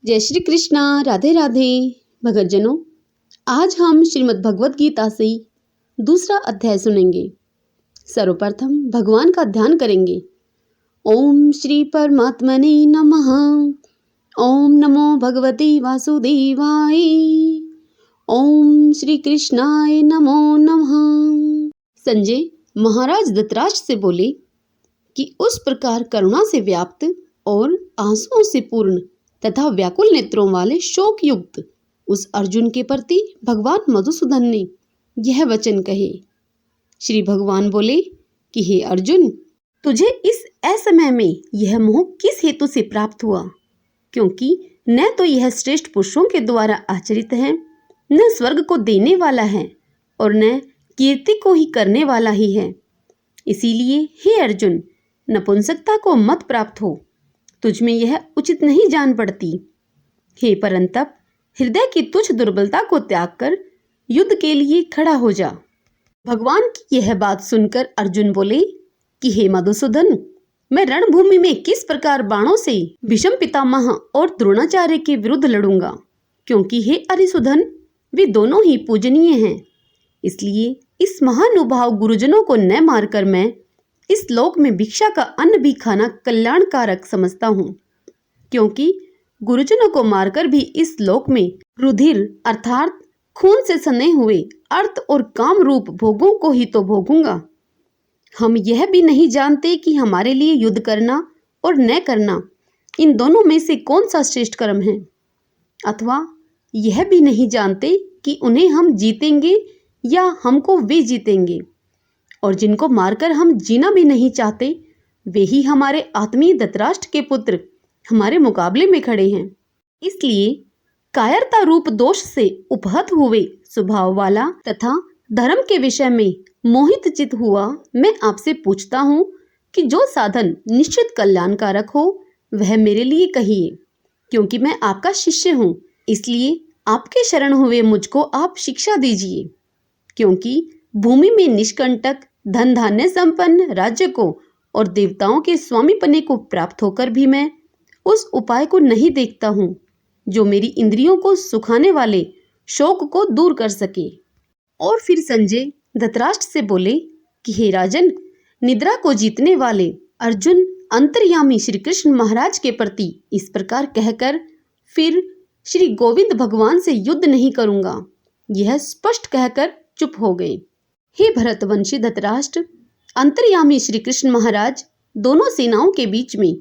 जय श्री कृष्णा। राधे राधे भगतजनों, आज हम श्रीमद् भगवत गीता से दूसरा अध्याय सुनेंगे। सर्वप्रथम भगवान का ध्यान करेंगे। ओम श्री परमात्मने नमः। ओम नमो भगवते वासुदेवाय। ओम श्री कृष्णाय नमो नमः। संजय महाराज धृतराष्ट्र से बोले कि उस प्रकार करुणा से व्याप्त और आंसुओं से पूर्ण तथा व्याकुल नेत्रों वाले शोक युक्त उस अर्जुन के प्रति भगवान मधुसूदन ने यह वचन कहे। श्री भगवान बोले कि हे अर्जुन, तुझे इस असमय में यह मोह किस हेतु से प्राप्त हुआ? क्योंकि न तो यह श्रेष्ठ पुरुषों के द्वारा आचरित है, न स्वर्ग को देने वाला है और न कीर्ति को ही करने वाला ही है। इसीलिए हे अर्जुन, नपुंसकता को मत प्राप्त हो, तुझ में यह उचित नहीं जान पड़ती। हे परंतप, हृदय की तुच्छ दुर्बलता को त्याग कर युद्ध के लिए खड़ा हो जा। भगवान की यह बात सुनकर अर्जुन बोले कि हे मधुसूदन, मैं रणभूमि में किस प्रकार बाणों से भीष्म पितामह और द्रोणाचार्य के विरुद्ध लड़ूंगा, क्योंकि हे अरिसूदन, वे दोनों ही पूजनीय हैं। इसलिए इस महानुभाव गुरुजनों को न मारकर मैं इस लोक में भिक्षा का अन्न भी खाना कल्याणकारक समझता हूँ, क्योंकि गुरुजनों को मारकर भी इस लोक में रुधिर अर्थात खून से सने हुए अर्थ और काम रूप भोगों को ही तो भोगूंगा। हम यह भी नहीं जानते कि हमारे लिए युद्ध करना और न करना, इन दोनों में से कौन सा श्रेष्ठ कर्म है, अथवा यह भी नहीं जानते कि उन्हें हम जीतेंगे या हमको वे जीतेंगे। और जिनको मारकर हम जीना भी नहीं चाहते, वे ही हमारे आत्मीय धृतराष्ट्र के पुत्र हमारे मुकाबले में खड़े हैं। इसलिए कायरता रूप दोष से उपहत हुए स्वभाव वाला तथा धर्म के विषय में मोहित चित हुआ मैं आपसे पूछता हूँ कि जो साधन निश्चित कल्याणकारक हो वह मेरे लिए कहिए, क्योंकि मैं आपका शिष्य हूँ। इसलिए आपके शरण हुए मुझको आप शिक्षा दीजिए, क्योंकि भूमि में निष्कंटक धन धान्य संपन्न राज्य को और देवताओं के स्वामी पने को प्राप्त होकर भी मैं उस उपाय को नहीं देखता हूँ जो मेरी इंद्रियों को सुखाने वाले शोक को दूर कर सके। और फिर संजय धृतराष्ट्र से बोले कि हे राजन, निद्रा को जीतने वाले अर्जुन अंतर्यामी श्री कृष्ण महाराज के प्रति इस प्रकार कहकर फिर श्री गोविंद भगवान से युद्ध नहीं करूंगा, यह स्पष्ट कहकर चुप हो गए। हे भरतवंशी धृतराष्ट्र, अंतर्यामी श्री कृष्ण महाराज दोनों सेनाओं के बीच में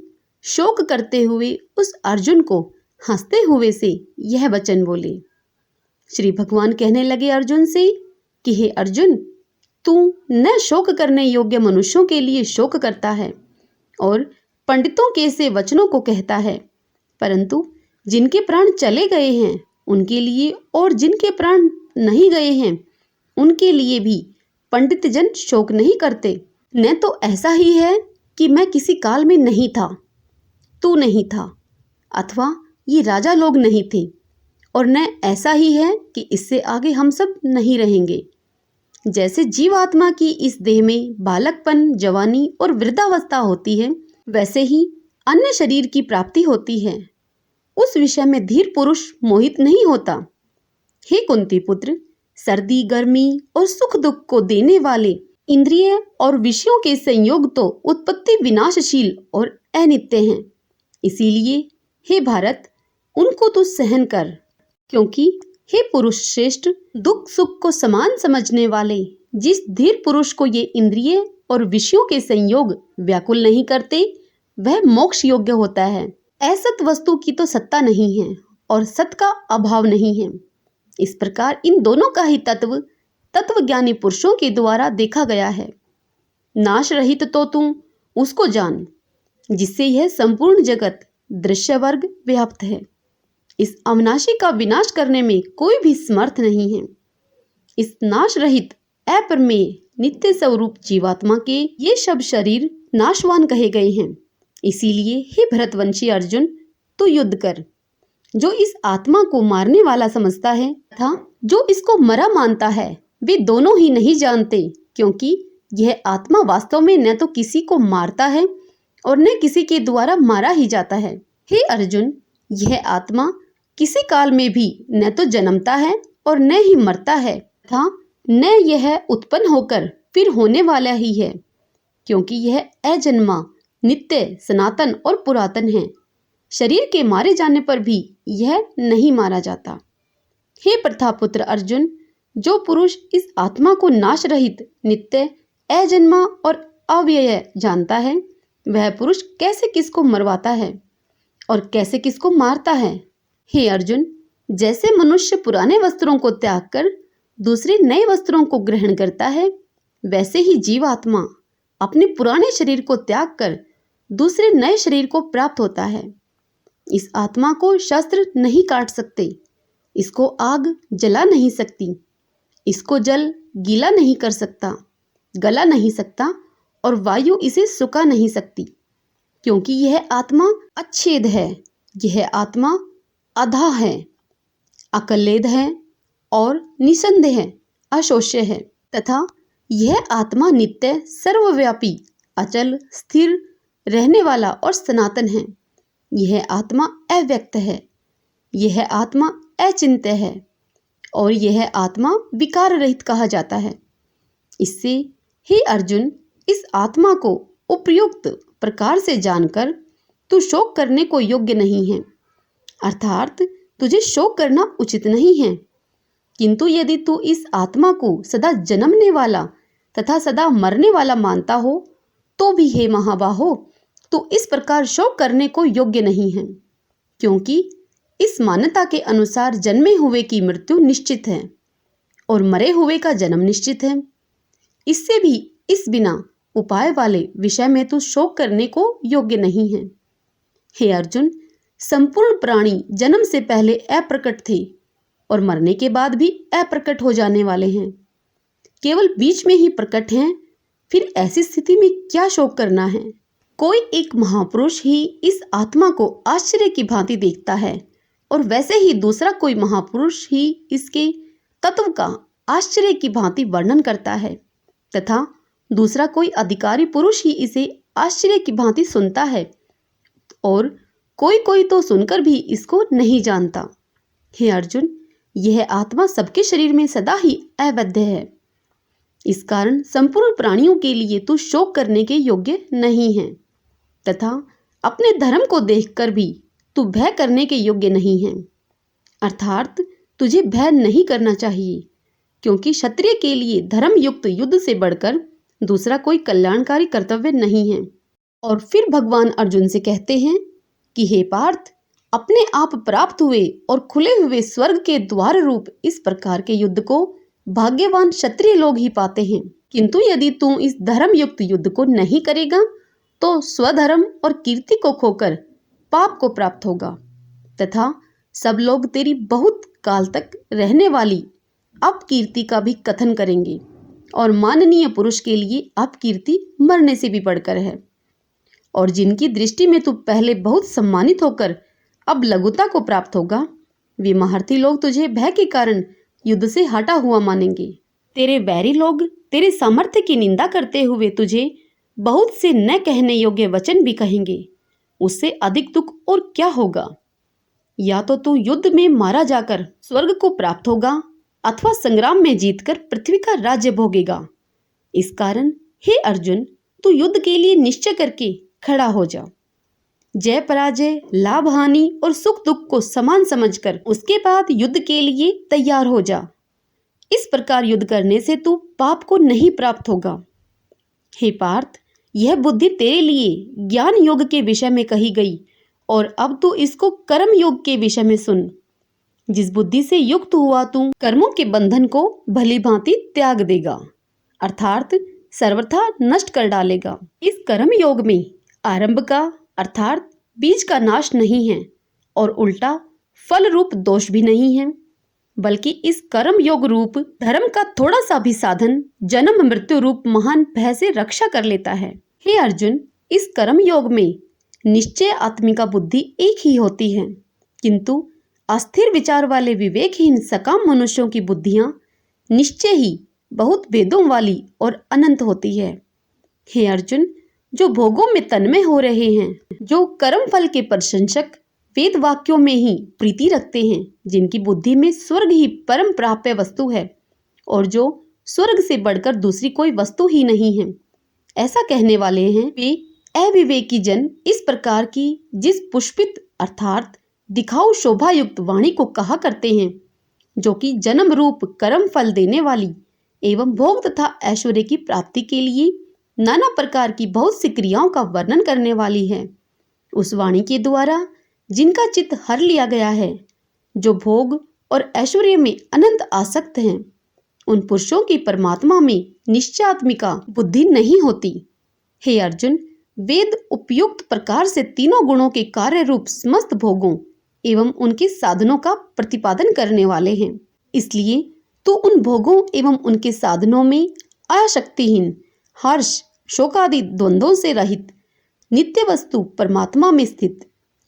शोक करते हुए उस अर्जुन को हंसते हुए से यह वचन बोले। श्री भगवान कहने लगे अर्जुन से कि हे अर्जुन, तू न शोक करने योग्य मनुष्यों के लिए शोक करता है और पंडितों के से वचनों को कहता है, परंतु जिनके प्राण चले गए हैं उनके लिए और जिनके प्राण नहीं गए हैं उनके लिए भी पंडित जन शोक नहीं करते। न तो ऐसा ही है कि मैं किसी काल में नहीं था, तू नहीं था, अथवा ये राजा लोग नहीं थे, और न ऐसा ही है कि इससे आगे हम सब नहीं रहेंगे। जैसे जीवात्मा की इस देह में बालकपन, जवानी और वृद्धावस्था होती है, वैसे ही अन्य शरीर की प्राप्ति होती है। उस विषय में धीर पुरुष मोहित नहीं होता। हे कुंती पुत्र, सर्दी गर्मी और सुख दुख को देने वाले इंद्रिय और विषयों के संयोग तो उत्पत्ति विनाशशील और अनित्य हैं। इसीलिए हे भारत, उनको तू सहन कर, क्योंकि हे पुरुष श्रेष्ठ, दुख सुख को समान समझने वाले जिस धीर पुरुष को ये इंद्रिय और विषयों के संयोग व्याकुल नहीं करते, वह मोक्ष योग्य होता है। असत वस्तु की तो सत्ता नहीं है और सत का अभाव नहीं है। इस प्रकार इन दोनों का ही तत्वज्ञानी पुरुषों के द्वारा देखा गया है। नाश रहित तो तुम उसको जान जिससे यह संपूर्ण जगत दृश्य वर्ग व्याप्त है। इस अविनाशी का विनाश करने में कोई भी समर्थ नहीं है। इस नाश रहित अप्रमेय नित्य स्वरूप जीवात्मा के ये सब शरीर नाशवान कहे गए हैं। इसीलिए हे भरतवंशी अर्जुन, तू युद्ध कर। जो इस आत्मा को मारने वाला समझता है तथा जो इसको मरा मानता है, वे दोनों ही नहीं जानते, क्योंकि यह आत्मा वास्तव में न तो किसी को मारता है और न किसी के द्वारा मारा ही जाता है। हे अर्जुन, यह आत्मा किसी काल में भी न तो जन्मता है और न ही मरता है तथा न यह उत्पन्न होकर फिर होने वाला ही है, क्योंकि यह अजन्मा, नित्य, सनातन और पुरातन है। शरीर के मारे जाने पर भी यह नहीं मारा जाता। हे प्रथापुत्र अर्जुन, जो पुरुष इस आत्मा को नाश रहित, नित्य, अजन्मा और अव्यय जानता है, वह पुरुष कैसे किसको मरवाता है और कैसे किसको मारता है। हे अर्जुन, जैसे मनुष्य पुराने वस्त्रों को त्याग कर दूसरे नए वस्त्रों को ग्रहण करता है, वैसे ही जीवात्मा अपने पुराने शरीर को त्याग कर दूसरे नए शरीर को प्राप्त होता है। इस आत्मा को शस्त्र नहीं काट सकते, इसको आग जला नहीं सकती, इसको जल गीला नहीं कर सकता, गला नहीं सकता और वायु इसे सुखा नहीं सकती, क्योंकि यह आत्मा अच्छेद है, यह आत्मा अधा है, अकलेद है और निसंदेह है, अशोष्य है तथा यह आत्मा नित्य, सर्वव्यापी, अचल, स्थिर रहने वाला और सनातन है। यह आत्मा अव्यक्त है, यह आत्मा अचिंत्य है और यह आत्मा विकार रहित कहा जाता है। इससे हे अर्जुन, इस आत्मा को उपयुक्त प्रकार से जानकर तू शोक करने को योग्य नहीं है, अर्थात तुझे शोक करना उचित नहीं है। किंतु यदि तू इस आत्मा को सदा जन्मने वाला तथा सदा मरने वाला मानता हो, तो भी हे महाबाहो, तू इस प्रकार शोक करने को योग्य नहीं है, क्योंकि इस मान्यता के अनुसार जन्मे हुए की मृत्यु निश्चित है और मरे हुए का जन्म निश्चित है। इससे भी इस बिना उपाय वाले विषय में तू शोक करने को योग्य नहीं है। हे अर्जुन, संपूर्ण प्राणी जन्म से पहले अप्रकट थे और मरने के बाद भी अप्रकट हो जाने वाले हैं, केवल बीच में ही प्रकट हैं। फिर ऐसी स्थिति में क्या शोक करना है। कोई एक महापुरुष ही इस आत्मा को आश्चर्य की भांति देखता है और वैसे ही दूसरा कोई महापुरुष ही इसके तत्व का आश्चर्य की भांति वर्णन करता है तथा दूसरा कोई अधिकारी पुरुष ही इसे आश्चर्य की भांति सुनता है और कोई कोई तो सुनकर भी इसको नहीं जानता। हे अर्जुन, यह आत्मा सबके शरीर में सदा ही अवैध है। इस कारण संपूर्ण प्राणियों के लिए तू शोक करने के योग्य नहीं है तथा अपने धर्म को देखकर भी तू भय करने के योग्य नहीं है, अर्थात तुझे भय नहीं करना चाहिए, क्योंकि क्षत्रिय के लिए धर्म युक्त युद्ध से बढ़कर दूसरा कोई कल्याणकारी कर्तव्य नहीं है। और फिर भगवान अर्जुन से कहते हैं कि हे पार्थ, अपने आप प्राप्त हुए और खुले हुए स्वर्ग के द्वार रूप इस प्रकार के युद्ध को भाग्यवान क्षत्रिय लोग ही पाते हैं, किंतु यदि तू इस धर्म युक्त युद्ध को नहीं करेगा तो स्वधर्म और कीर्ति को खोकर पाप को प्राप्त होगा तथा सब लोग तेरी बहुत काल तक रहने वाली अपकीर्ति का भी कथन करेंगे और माननीय पुरुष के लिए अपकीर्ति मरने से भी बढ़कर है। और जिनकी दृष्टि में तू पहले बहुत सम्मानित होकर अब लघुता को प्राप्त होगा, वे महारथी लोग तुझे भय के कारण युद्ध से हटा हुआ मानेंगे। तेरे बैरी लोग तेरे सामर्थ्य की निंदा करते हुए तुझे बहुत से न कहने योग्य वचन भी कहेंगे। उससे अधिक दुख और क्या होगा। या तो तू युद्ध में मारा जाकर स्वर्ग को प्राप्त होगा अथवा संग्राम में जीतकर पृथ्वी का राज्य भोगेगा। इस कारण हे अर्जुन, तू युद्ध के लिए निश्चय करके खड़ा हो जा। जय पराजय, लाभ हानि और सुख दुख को समान समझकर उसके बाद युद्ध के लिए तैयार हो जा। इस प्रकार युद्ध करने से तू पाप को नहीं प्राप्त होगा। हे पार्थ, यह बुद्धि तेरे लिए ज्ञान योग के विषय में कही गई और अब तू इसको कर्म योग के विषय में सुन। जिस बुद्धि से युक्त हुआ तू कर्मों के बंधन को भली भांति त्याग देगा, अर्थात सर्वथा नष्ट कर डालेगा। इस कर्म योग में आरंभ का अर्थात बीज का नाश नहीं है और उल्टा फल रूप दोष भी नहीं है, बल्कि इस कर्म योग रूप धर्म का थोड़ा सा भी साधन जन्म मृत्यु रूप महान भय से रक्षा कर लेता है। हे अर्जुन, इस कर्म योग में निश्चय आत्मिका बुद्धि एक ही होती है, किंतु अस्थिर विचार वाले विवेकहीन सकाम मनुष्यों की बुद्धियां निश्चय ही बहुत भेदों वाली और अनंत होती है। हे अर्जुन, जो भोगों में तन्मय हो रहे हैं, जो कर्म फल के प्रशंसक वेद वाक्यों में ही प्रीति रखते हैं, जिनकी बुद्धि में स्वर्ग ही परम प्राप्य वस्तु है और जो स्वर्ग से बढ़कर दूसरी कोई वस्तु ही नहीं है, ऐसा कहने वाले हैं वे अविवेकी जन इस प्रकार की जिस पुष्पित अर्थात दिखाऊ शोभा युक्त वाणी को कहा करते हैं, जो कि जन्म रूप कर्म फल देने वाली एवं भोग तथा ऐश्वर्य की प्राप्ति के लिए नाना प्रकार की बहुत सी क्रियाओं का वर्णन करने वाली है। उस वाणी के द्वारा जिनका चित्त हर लिया गया है, जो भोग और ऐश्वर्य में अनंत आसक्त हैं, उन पुरुषों की परमात्मा में निश्चयात्मिका बुद्धि नहीं होती। हे अर्जुन, वेद उपयुक्त प्रकार से तीनों गुणों के कार्य रूप समस्त भोगों एवं उनके साधनों का प्रतिपादन करने वाले हैं। इसलिए तू उन भोगों एवं उनके साधनों में आसक्तिहीन, हर्ष शोकादि द्वंद्वों से रहित, नित्य वस्तु परमात्मा में स्थित,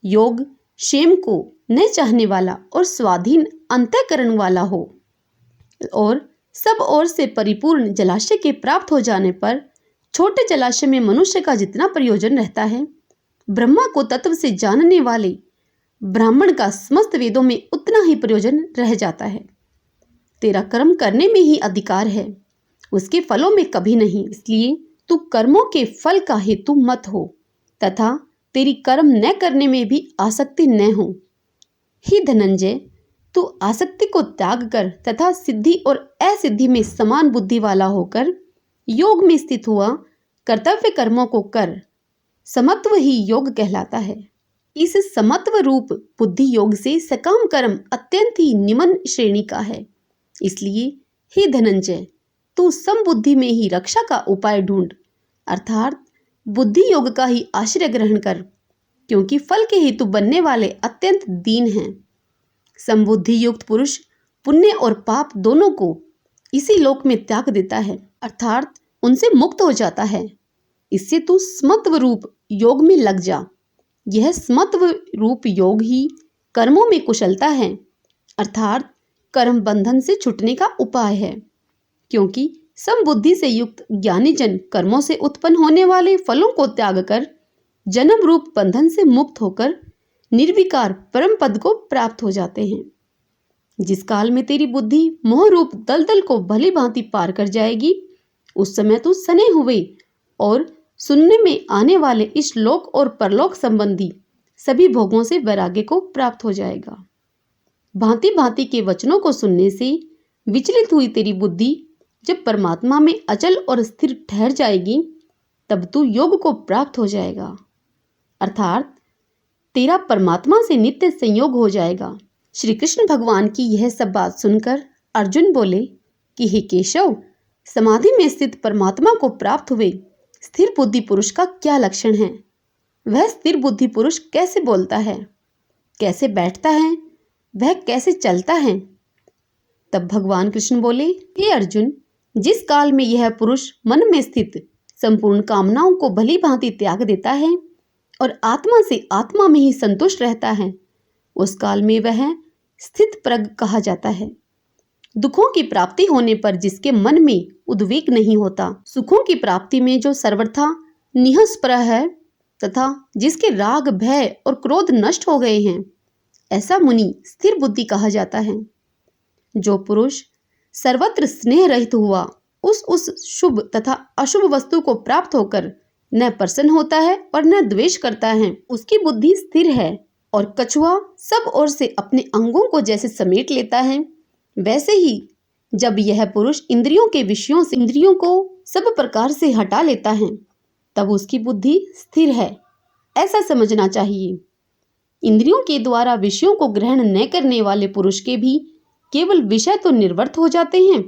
योग क्षेम को न चाहने वाला और स्वाधीन अंतःकरण वाला हो और सब ओर से परिपूर्ण जलाशय के प्राप्त हो जाने पर छोटे जलाशय में मनुष्य का जितना प्रयोजन रहता है, ब्रह्मा को तत्व से जानने वाले ब्राह्मण का समस्त वेदों में उतना ही प्रयोजन रह जाता है। तेरा कर्म करने में ही अधिकार है, उसके फलों में कभी नहीं। इसलिए तू कर्मों के फल का हेतु मत हो तथा तेरी कर्म न करने में भी आसक्ति न हो। ही धनंजय, तू आसक्ति को त्याग कर तथा सिद्धि और असिद्धि में समान बुद्धि वाला होकर योग में स्थित हुआ कर्तव्य कर्मों को कर। समत्व ही योग कहलाता है। इस समत्व रूप बुद्धि योग से सकाम कर्म अत्यंत ही निम्न श्रेणी का है। इसलिए हे धनंजय, तू समबुद्धि में ही रक्षा का उपाय ढूंढ, अर्थात बुद्धि योग का ही आश्रय ग्रहण कर, क्योंकि फल के हेतु बनने वाले अत्यंत दीन हैं। समबुद्धि युक्त पुरुष पुण्य और पाप दोनों को इसी लोक में त्याग देता है, अर्थात उनसे मुक्त हो जाता है। इससे तू समत्व रूप योग में लग जा। यह समत्व रूप योग ही कर्मों में कुशलता है, अर्थात कर्म बंधन से छूटने का उपाय है। क्योंकि समबुद्धि से युक्त ज्ञानी जन कर्मों से उत्पन्न होने वाले फलों को त्याग कर जन्म रूप बंधन से मुक्त होकर निर्विकार परम पद को प्राप्त हो जाते हैं। जिस काल में तेरी बुद्धि मोह रूप दलदल को भली भांति पार कर जाएगी, उस समय तू सने हुए और सुनने में आने वाले इस लोक और परलोक संबंधी सभी भोगों से वैराग्य को प्राप्त हो जाएगा। भांति भांति के वचनों को सुनने से विचलित हुई तेरी बुद्धि जब परमात्मा में अचल और स्थिर ठहर जाएगी, तब तू योग को प्राप्त हो जाएगा, अर्थात तेरा परमात्मा से नित्य संयोग हो जाएगा। श्री कृष्ण भगवान की यह सब बात सुनकर अर्जुन बोले कि हे केशव, समाधि में स्थित परमात्मा को प्राप्त हुए स्थिर बुद्धि पुरुष का क्या लक्षण है? वह स्थिर बुद्धि पुरुष कैसे बोलता है, कैसे बैठता है, वह कैसे चलता है? तब भगवान कृष्ण बोले, हे अर्जुन, जिस काल में यह पुरुष मन में स्थित संपूर्ण कामनाओं को भली भांति त्याग देता है और आत्मा से आत्मा में ही संतुष्ट रहता है, उस काल में वह स्थित प्रज्ञ कहा जाता है। दुखों की प्राप्ति होने पर जिसके मन में उद्वेग नहीं होता, सुखों की प्राप्ति में जो सर्वथा निःस्पृह है तथा जिसके राग भय और क्रोध नष्ट हो गए हैं, ऐसा मुनि स्थिर बुद्धि कहा जाता है। जो पुरुष सर्वत्र स्नेह रहित हुआ उस शुभ तथा अशुभ वस्तु को प्राप्त होकर न प्रसन्न होता है और न द्वेष करता है, उसकी बुद्धि स्थिर है। और कछुआ सब ओर से अपने अंगों को जैसे समेट लेता है, वैसे ही जब यह पुरुष इंद्रियों के विषयों से इंद्रियों को सब प्रकार से हटा लेता है, तब उसकी बुद्धि स्थिर है, ऐसा समझना चाहिए। इंद्रियों के द्वारा विषयों को ग्रहण न करने वाले पुरुष के भी केवल विषय तो निर्वर्त हो जाते हैं,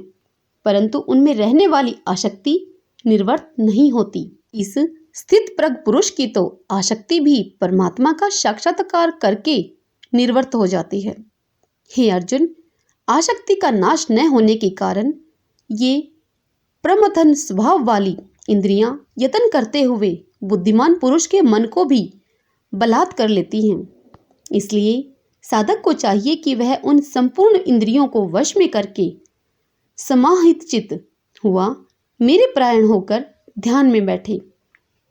परंतु उनमें रहने वाली आसक्ति निर्वर्त नहीं होती। इस स्थित प्रज्ञ पुरुष की तो आसक्ति भी परमात्मा का साक्षात्कार करके निर्वर्त हो जाती है। हे अर्जुन, आसक्ति का नाश न होने के कारण ये प्रमथन स्वभाव वाली इंद्रियां यत्न करते हुए बुद्धिमान पुरुष के मन को भी बलात् कर लेती हैं। इसलिए साधक को चाहिए कि वह उन संपूर्ण इंद्रियों को वश में करके समाहित चित्त हुआ मेरे प्राण होकर ध्यान में बैठे,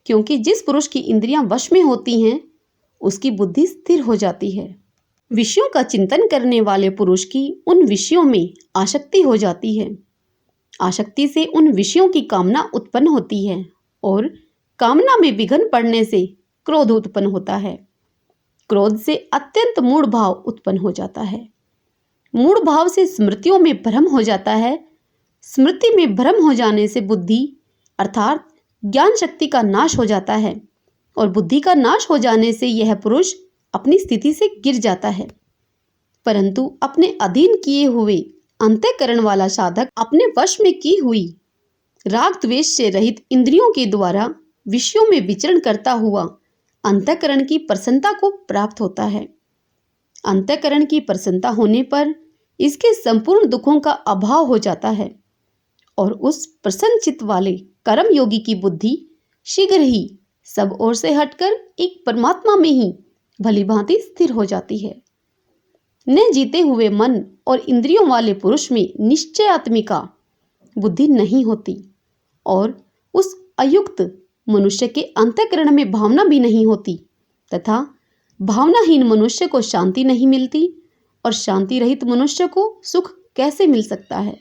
क्योंकि जिस पुरुष की इंद्रियां वश में होती हैं उसकी बुद्धि स्थिर हो जाती है। विषयों का चिंतन करने वाले पुरुष की उन विषयों में आसक्ति हो जाती है। आसक्ति से उन विषयों की कामना उत्पन्न होती है और कामना में विघ्न पड़ने से क्रोध उत्पन्न होता है। क्रोध से अत्यंत मूढ़ भाव उत्पन्न हो जाता है। मूढ़ भाव से स्मृतियों में भ्रम हो जाता है। स्मृति में भ्रम हो जाने से बुद्धि अर्थात ज्ञान शक्ति का नाश हो जाता है और बुद्धि का नाश हो जाने से यह पुरुष अपनी स्थिति से गिर जाता है। परंतु अपने अधीन किए हुए अंतःकरण वाला साधक अपने वश में की हुई राग द्वेष से रहित इंद्रियों के द्वारा विषयों में विचरण करता हुआ अंतःकरण की प्रसन्नता को प्राप्त होता है। अंतःकरण की प्रसन्नता होने पर इसके संपूर्ण दुखों का अभाव हो जाता है और उस प्रसन्न चित्त वाले कर्म योगी की बुद्धि शीघ्र ही सब ओर से हटकर एक परमात्मा में ही भली भांति स्थिर हो जाती है। न जीते हुए मन और इंद्रियों वाले पुरुष में निश्चयात्मिका बुद्धि नहीं होती और उस अयुक्त मनुष्य के अंतःकरण में भावना भी नहीं होती तथा भावनाहीन मनुष्य को शांति नहीं मिलती और शांति रहित मनुष्य को सुख कैसे मिल सकता है?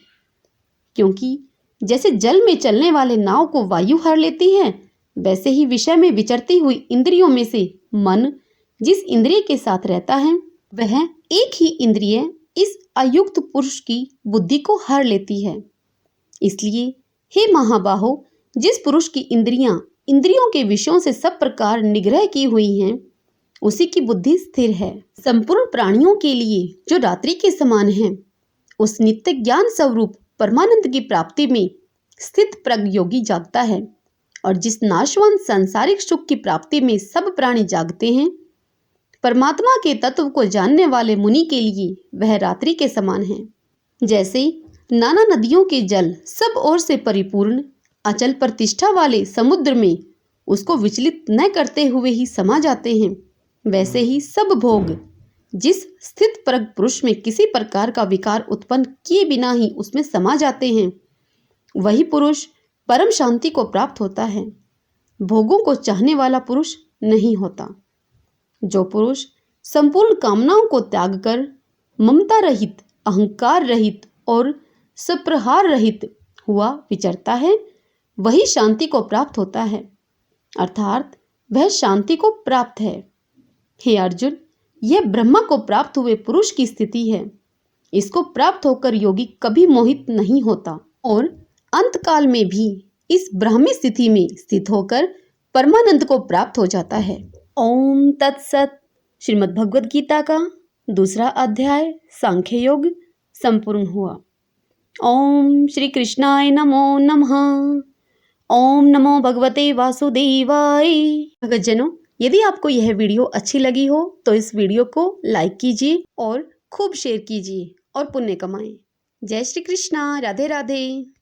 क्योंकि जैसे जल में चलने वाले नाव को वायु हर लेती है, वैसे ही विषय में विचरती हुई इंद्रियों में से मन जिस इंद्रिय के साथ रहता है वह एक ही इंद्रिय इस अयुक्त पुरुष की बुद्धि को हर लेती है। इसलिए हे महाबाहो, जिस पुरुष की इंद्रियां इंद्रियों के विषयों से सब प्रकार निग्रह की हुई हैं, उसी की बुद्धि स्थिर है। संपूर्ण प्राणियों के लिए जो रात्रि के समान है, उस नित्य ज्ञान स्वरूप परमानंद की प्राप्ति में स्थित प्रज्ञ योगी जागता है और जिस नाशवान सांसारिक सुख की प्राप्ति में सब प्राणी जागते हैं, परमात्मा के तत्व को जानने वाले मुनि के लिए वह रात्रि के समान है। जैसे नाना नदियों के जल सब ओर से परिपूर्ण अचल प्रतिष्ठा वाले समुद्र में उसको विचलित न करते हुए ही समा जाते हैं, वैसे ही सब भोग जिस स्थित प्रज्ञ पुरुष में किसी प्रकार का विकार उत्पन्न किए बिना ही उसमें समा जाते हैं, वही पुरुष परम शांति को प्राप्त होता है। भोगों को चाहने वाला पुरुष नहीं होता। जो पुरुष संपूर्ण कामनाओं को त्याग कर ममता रहित, अहंकार रहित और सप्रहार रहित हुआ विचरता है, वही शांति को प्राप्त होता है, अर्थात वह शांति को प्राप्त है। हे अर्जुन, यह ब्रह्मा को प्राप्त हुए पुरुष की स्थिति है। इसको प्राप्त होकर योगी कभी मोहित नहीं होता और अंतकाल में भी इस ब्राह्मी स्थिति में स्थित होकर परमानंद को प्राप्त हो जाता है। ओम तत्सत। श्रीमद् भगवद गीता का दूसरा अध्याय सांख्य योग संपूर्ण हुआ। ओम श्री कृष्णाय नमो नमः। ओम नमो भगवते वासुदेवाय। भक्तजनों, यदि आपको यह वीडियो अच्छी लगी हो तो इस वीडियो को लाइक कीजिए और खूब शेयर कीजिए और पुण्य कमाएं। जय श्री कृष्णा। राधे राधे।